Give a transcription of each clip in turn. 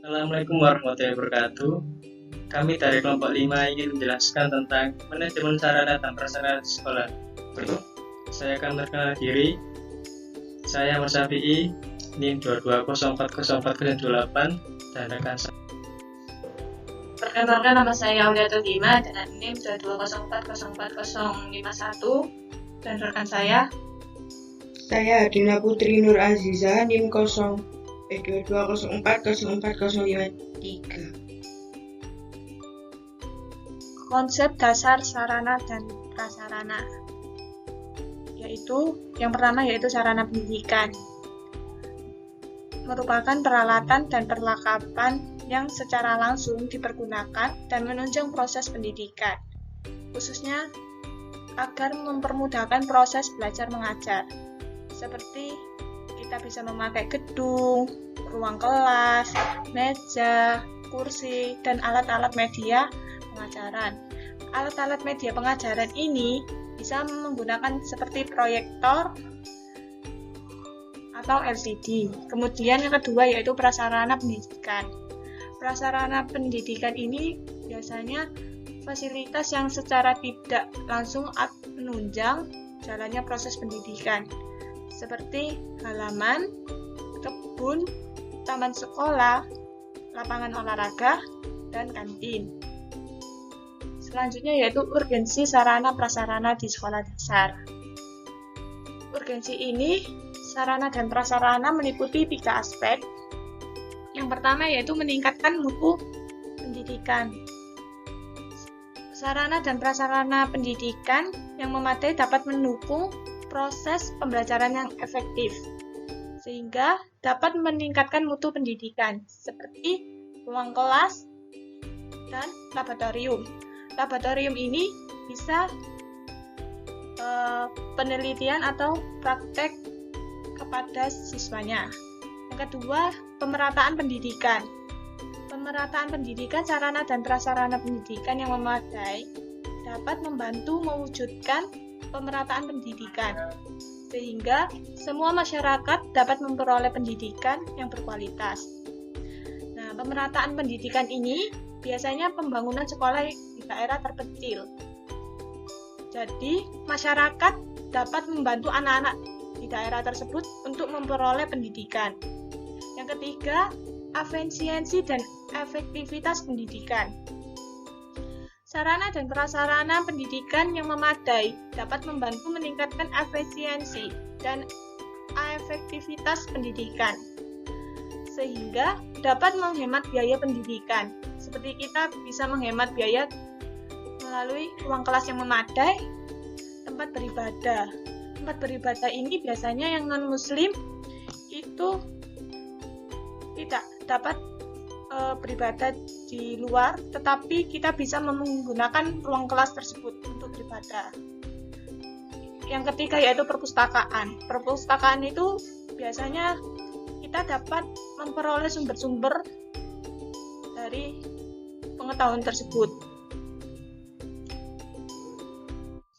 Assalamualaikum warahmatullahi wabarakatuh. Kami dari kelompok 5 ingin menjelaskan tentang manajemen sarana dan prasarana sekolah. Saya akan memperkenalkan diri. Saya Mas Syafi'i, NIM 220404028 dan rekan saya. Perkenalkan, nama saya Aulia Togima dengan NIM 220404051 dan rekan saya Adina Putri Nur Aziza, NIM 0204040453. konsep dasar sarana dan prasarana, yaitu yang pertama yaitu sarana pendidikan, merupakan peralatan dan perlengkapan yang secara langsung dipergunakan dan menunjang proses pendidikan, khususnya agar mempermudahkan proses belajar mengajar, seperti kita bisa memakai gedung, ruang kelas, meja, kursi, dan alat-alat media pengajaran. Alat-alat media pengajaran ini bisa menggunakan seperti proyektor atau LCD. Kemudian yang kedua yaitu prasarana pendidikan. Prasarana pendidikan ini biasanya fasilitas yang secara tidak langsung menunjang jalannya proses pendidikan, seperti halaman, kebun, taman sekolah, lapangan olahraga, dan kantin. Selanjutnya yaitu urgensi sarana prasarana di sekolah dasar. Urgensi ini, sarana dan prasarana meliputi 3 aspek. Yang pertama yaitu meningkatkan mutu pendidikan. Sarana dan prasarana pendidikan yang memadai dapat mendukung proses pembelajaran yang efektif, sehingga dapat meningkatkan mutu pendidikan, seperti ruang kelas dan laboratorium. Laboratorium ini bisa penelitian atau praktek kepada siswanya. Yang kedua, pemerataan pendidikan. Pemerataan pendidikan, sarana dan prasarana pendidikan yang memadai dapat membantu mewujudkan pemerataan pendidikan, sehingga semua masyarakat dapat memperoleh pendidikan yang berkualitas. Nah, pemerataan pendidikan ini biasanya pembangunan sekolah di daerah terpencil. Jadi, masyarakat dapat membantu anak-anak di daerah tersebut untuk memperoleh pendidikan. Yang ketiga, efisiensi dan efektivitas pendidikan. Sarana dan prasarana pendidikan yang memadai dapat membantu meningkatkan efisiensi dan efektivitas pendidikan, sehingga dapat menghemat biaya pendidikan. Seperti kita bisa menghemat biaya melalui ruang kelas yang memadai, tempat beribadah. Tempat beribadah ini biasanya yang non-muslim itu tidak dapat beribadah di luar, tetapi kita bisa menggunakan ruang kelas tersebut untuk beribadah. Yang ketiga yaitu perpustakaan. Perpustakaan itu biasanya kita dapat memperoleh sumber-sumber dari pengetahuan tersebut.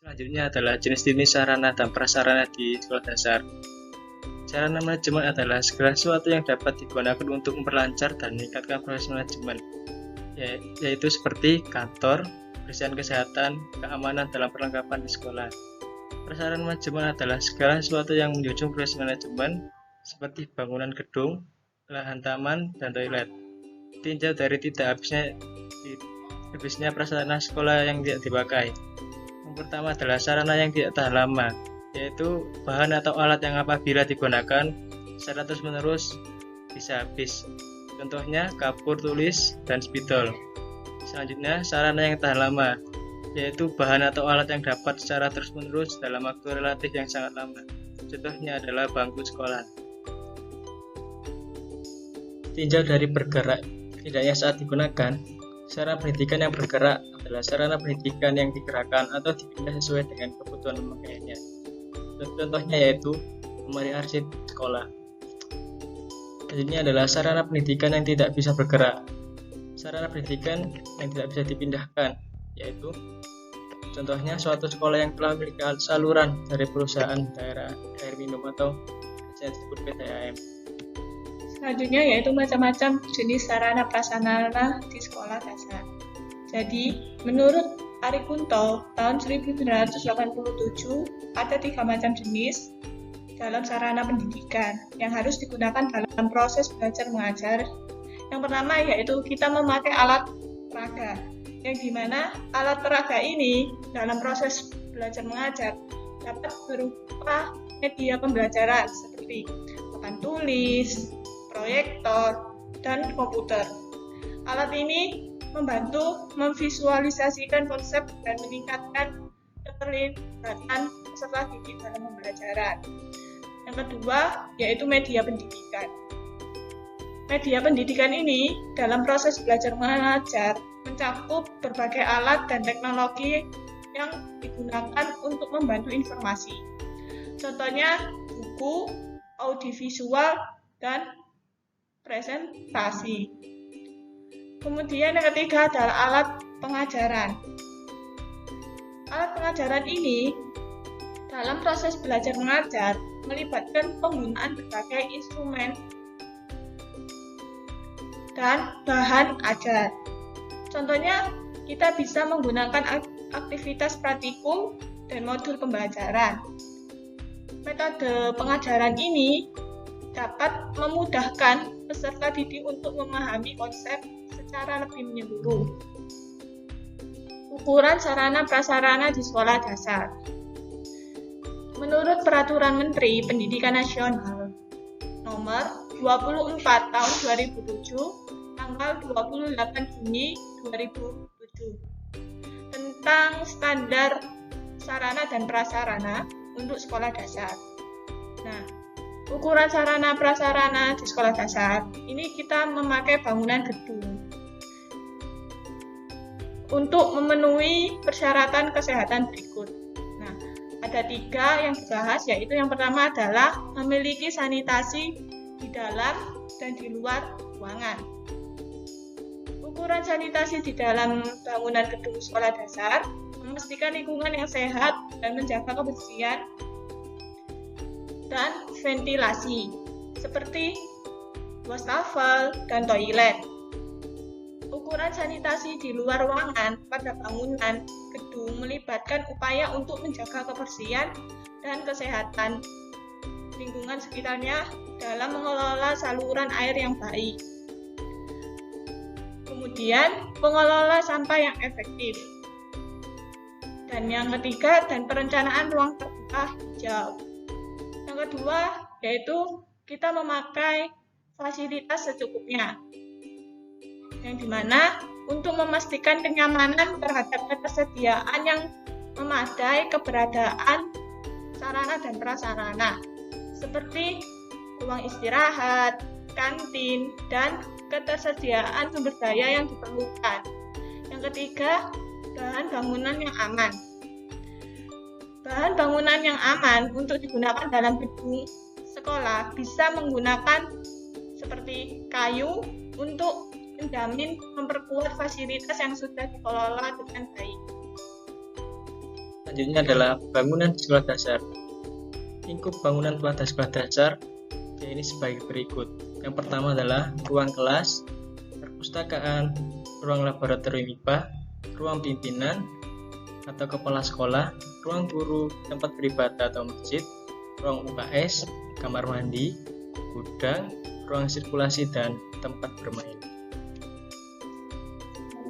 Selanjutnya adalah jenis-jenis sarana dan prasarana di sekolah dasar. Sarana manajemen adalah segala sesuatu yang dapat digunakan untuk memperlancar dan meningkatkan proses manajemen, yaitu seperti kantor, kebersihan kesehatan, keamanan dalam perlengkapan di sekolah. Prasarana manajemen adalah segala sesuatu yang menjunjung proses manajemen, seperti bangunan gedung, lahan taman, dan toilet. Tinjau dari tidak habisnya prasarana sekolah yang tidak dipakai. Yang pertama adalah sarana yang tidak tahan lama, yaitu bahan atau alat yang apabila digunakan secara terus-menerus bisa habis. Contohnya kapur tulis dan spidol. Selanjutnya, sarana yang tahan lama, yaitu bahan atau alat yang dapat secara terus-menerus dalam waktu relatif yang sangat lama. Contohnya adalah bangku sekolah. Tinjau dari bergerak tidaknya saat digunakan. Sarana pendidikan yang bergerak adalah sarana pendidikan yang digerakkan atau dipindah sesuai dengan kebutuhan pemakaiannya. Contohnya yaitu lemari arsip sekolah. Selanjutnya adalah sarana pendidikan yang tidak bisa bergerak. Sarana pendidikan yang tidak bisa dipindahkan, yaitu contohnya suatu sekolah yang telah memiliki saluran dari perusahaan daerah air minum atau disebut PDAM. Selanjutnya yaitu macam-macam jenis sarana prasarana di sekolah dasar. Jadi, menurut Ari Kunto, tahun 1987 ada 3 macam jenis dalam sarana pendidikan yang harus digunakan dalam proses belajar mengajar. Yang pertama yaitu kita memakai alat peraga, yang dimana alat peraga ini dalam proses belajar mengajar dapat berupa media pembelajaran seperti papan tulis, proyektor, dan komputer. Alat ini membantu memvisualisasikan konsep dan meningkatkan keterlibatan peserta didik dalam pembelajaran. Yang kedua yaitu media pendidikan. Media pendidikan ini dalam proses belajar mengajar mencakup berbagai alat dan teknologi yang digunakan untuk membantu informasi. Contohnya buku, audiovisual, dan presentasi. Kemudian yang ketiga adalah alat pengajaran. Alat pengajaran ini dalam proses belajar mengajar melibatkan penggunaan berbagai instrumen dan bahan ajar. Contohnya, kita bisa menggunakan aktivitas praktikum dan modul pembelajaran. Metode pengajaran ini dapat memudahkan peserta didik untuk memahami konsep secara lebih menyeluruh. Ukuran sarana prasarana di sekolah dasar. Menurut Peraturan Menteri Pendidikan Nasional Nomor 24 Tahun 2007, tanggal 28 Juni 2007, tentang standar sarana dan prasarana untuk sekolah dasar. Nah, ukuran sarana prasarana di sekolah dasar ini kita memakai bangunan gedung untuk memenuhi persyaratan kesehatan berikut. Nah, ada 3 yang dibahas, yaitu yang pertama adalah memiliki sanitasi di dalam dan di luar ruangan. Ukuran sanitasi di dalam bangunan gedung sekolah dasar memastikan lingkungan yang sehat dan menjaga kebersihan dan ventilasi, seperti wastafel dan toilet. Ukuran sanitasi di luar ruangan pada bangunan gedung melibatkan upaya untuk menjaga kebersihan dan kesehatan lingkungan sekitarnya dalam mengelola saluran air yang baik. Kemudian, pengelola sampah yang efektif. Dan yang ketiga, dan perencanaan ruang terbuka hijau. Yang kedua, yaitu kita memakai fasilitas secukupnya, yang dimana untuk memastikan kenyamanan terhadap ketersediaan yang memadai keberadaan sarana dan prasarana, seperti ruang istirahat, kantin, dan ketersediaan sumber daya yang diperlukan. Yang ketiga, bahan bangunan yang aman. Bahan bangunan yang aman untuk digunakan dalam gedung sekolah bisa menggunakan seperti kayu untuk menjamin memperkuat fasilitas yang sudah dikelola dengan baik. Selanjutnya adalah bangunan di sekolah dasar. Lingkup bangunan pada sekolah dasar ini sebagai berikut. Yang pertama adalah ruang kelas, perpustakaan, ruang laboratorium IPA, ruang pimpinan atau kepala sekolah, ruang guru, tempat beribadah atau masjid, ruang UKS, kamar mandi, gudang, ruang sirkulasi, dan tempat bermain.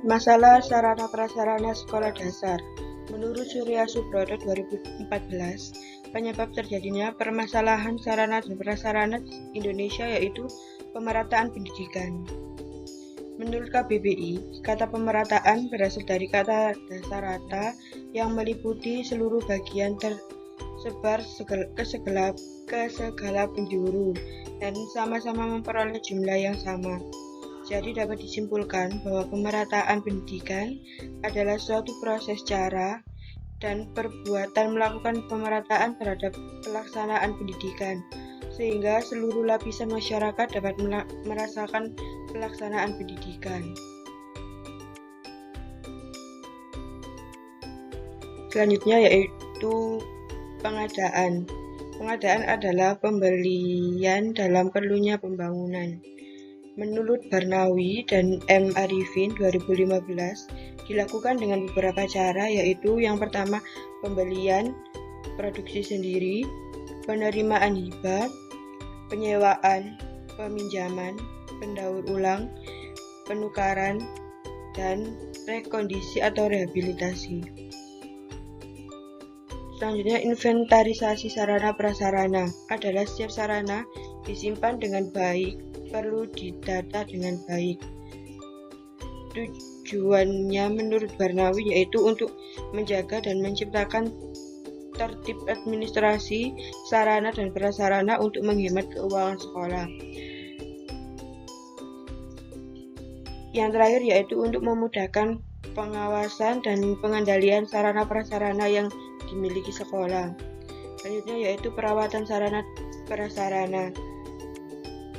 Masalah sarana prasarana sekolah dasar. Menurut Surya Subroto 2014, penyebab terjadinya permasalahan sarana dan prasarana Indonesia yaitu pemerataan pendidikan. Menurut KBBI, kata pemerataan berasal dari kata dasar rata yang meliputi seluruh bagian tersebar ke segala penjuru dan sama-sama memperoleh jumlah yang sama. Jadi dapat disimpulkan bahwa pemerataan pendidikan adalah suatu proses cara dan perbuatan melakukan pemerataan terhadap pelaksanaan pendidikan, sehingga seluruh lapisan masyarakat dapat merasakan pelaksanaan pendidikan. Selanjutnya yaitu pengadaan. Pengadaan adalah pembelian dalam perlunya pembangunan. Menurut Barnawi dan M. Arifin 2015, dilakukan dengan beberapa cara, yaitu yang pertama pembelian, produksi sendiri, penerimaan hibah, penyewaan, peminjaman, pendaur ulang, penukaran, dan rekondisi atau rehabilitasi. Selanjutnya, inventarisasi sarana prasarana adalah setiap sarana disimpan dengan baik, perlu didata dengan baik. Tujuannya menurut Barnawi yaitu untuk menjaga dan menciptakan tertib administrasi sarana dan prasarana untuk menghemat keuangan sekolah. Yang terakhir yaitu untuk memudahkan pengawasan dan pengendalian sarana prasarana yang dimiliki sekolah. Selanjutnya yaitu perawatan sarana prasarana.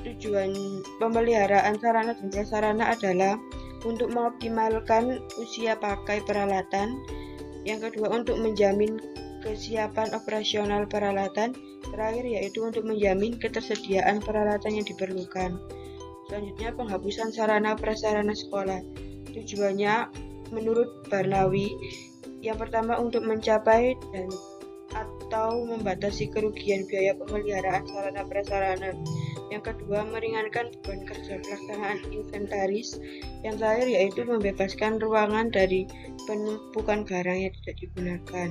Tujuan pemeliharaan sarana dan prasarana adalah untuk mengoptimalkan usia pakai peralatan. Yang kedua untuk menjamin kesiapan operasional peralatan. Terakhir yaitu untuk menjamin ketersediaan peralatan yang diperlukan. Selanjutnya penghapusan sarana prasarana sekolah. Tujuannya menurut Barnawi yang pertama untuk mencapai dan atau membatasi kerugian biaya pemeliharaan sarana prasarana. Yang kedua, meringankan beban kerja pelaksanaan inventaris. Yang terakhir yaitu membebaskan ruangan dari penumpukan barang yang tidak digunakan.